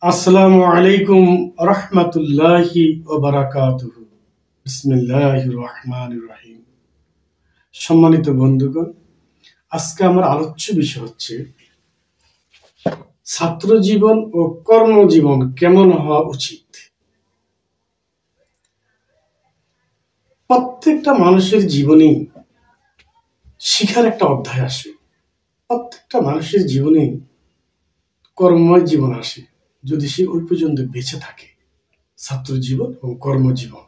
আসসালামু আলাইকুম রহমতুল্লাহি ওয়া বারাকাতুহু। বিসমিল্লাহির রহমানির রহিম। সম্মানিত বন্ধুগণ, আজকে আমার আলোচ্য বিষয় হচ্ছে ছাত্র জীবন ও কর্মজীবন কেমন হওয়া উচিত। প্রত্যেকটা মানুষের জীবনেই শিখার একটা অধ্যায় আসে। প্রত্যেকটা মানুষের জীবনেই কর্মময় জীবন আসে, যদি সে ওই পর্যন্ত বেঁচে থাকে। ছাত্র জীবন এবং কর্মজীবন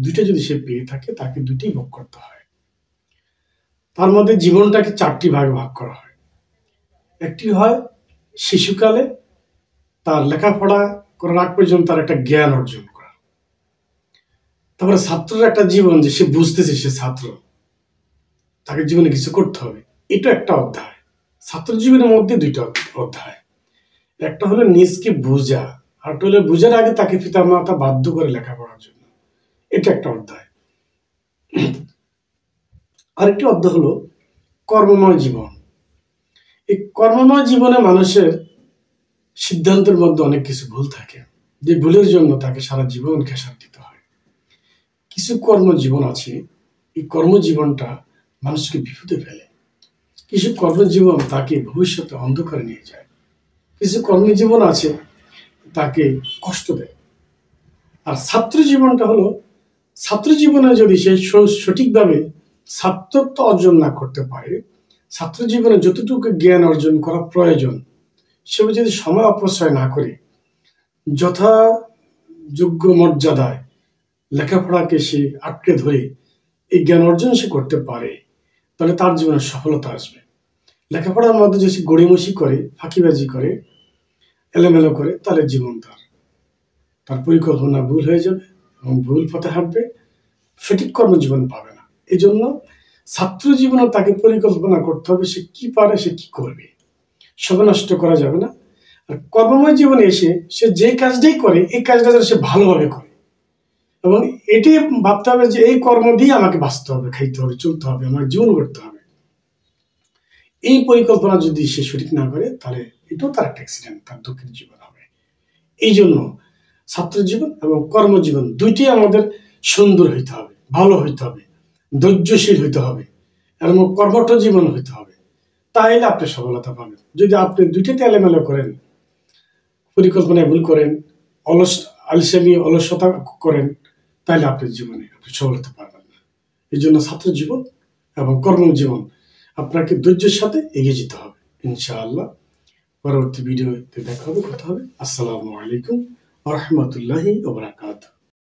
দুইটা যদি সে পেয়ে থাকে, তাকে দুইটাই ভোগ করতে হয়। তার মধ্যে জীবনটাকে চারটি ভাগে ভাগ করা হয়। একটি হয় শিশুকালে, তার লেখাপড়া করার আগ পর্যন্ত তার একটা জ্ঞান অর্জন করা। তারপরে ছাত্রের একটা জীবন, যে সে বুঝতেছে সে ছাত্র, তাকে জীবনে কিছু করতে হবে, এটা একটা অধ্যায়। ছাত্র জীবনের মধ্যে দুইটা অধ্যায়। একটা হলো নিজকে বোঝা, আর একটা হলো বোঝার আগে তাকে পিতা মাতা বাধ্য করে লেখাপড়ার জন্য, এটা একটা অধ্যায়। আরেকটি অধ্যায় হলো কর্মময় জীবন। এই কর্মময় জীবনে মানুষের সিদ্ধান্তের মধ্যে অনেক কিছু ভুল থাকে, যে ভুলের জন্য তাকে সারা জীবন খেসার দিতে হয়। কিছু কর্মজীবন আছে, এই কর্মজীবনটা মানুষকে বিপদে ফেলে। কিছু কর্মজীবন তাকে ভবিষ্যতে অন্ধকারে নিয়ে যায়। কিছু কর্মজীবন আছে তাকে কষ্ট দেয়। আর ছাত্র জীবনটা হলো, ছাত্র জীবনে যদি সে সঠিকভাবে ছাত্রত্ব অর্জন না করতে পারে, ছাত্র জীবনে যতটুকু জ্ঞান অর্জন করা প্রয়োজন সে যদি সময় অপচয় না করে যথাযোগ্য মর্যাদায় লেখাপড়াকে সে আঁকড়ে ধরে এই জ্ঞান অর্জন সে করতে পারে, তাহলে তার জীবনে সফলতা আসবে। লেখাপড়ার মধ্যে যদি সে গড়িমসি করে, ফাঁকিবাজি করে, এলোমেলো করে, তাহলে জীবন তার পরিকল্পনা ভুল হয়ে যাবে এবং ভুল পথে হাঁটবে, সঠিক কর্মজীবন পাবে না। এই জন্য ছাত্র জীবনে তাকে পরিকল্পনা করতে হবে, সে কি পারে, সে কি করবে, সময় নষ্ট করা যাবে না। আর কর্মময় জীবনে এসে সে যে কাজটাই করে, এই কাজটা যেন সে ভালোভাবে করে, এবং এটি ভাবতে হবে যে এই কর্ম দিয়ে আমাকে বাঁচতে হবে, খাইতে হবে, চলতে হবে, আমার জীবন গড়তে হবে। এই পরিকল্পনা যদি সে সঠিক না করে, তাহলে এটাও তার একটা অ্যাক্সিডেন্ট, তার দুঃখের জীবন হবে। এই জন্য ছাত্র জীবন এবং কর্মজীবন দুইটি আমাদের সুন্দর হইতে হবে, ভালো হইতে হবে, ধৈর্যশীল হইতে হবে এবং কর্মঠ জীবন হইতে হবে। তাহলে আপনি সফলতা পাবেন। যদি আপনি দুইটাতে এলোমেলো করেন, পরিকল্পনায় ভুল করেন, অলসতা করেন, তাহলে আপনার জীবনে আপনি সফল হতে পারবেন না। এই জন্য ছাত্র জীবন এবং কর্মজীবন আপনাকে ধৈর্যের সাথে এগিয়ে যেতে হবে। ইনশাআল্লাহ পরবর্তী ভিডিওতে দেখা হবে, কথা হবে। আসসালামু আলাইকুম ওয়া রাহমাতুল্লাহি ওয়া বারাকাতুহু।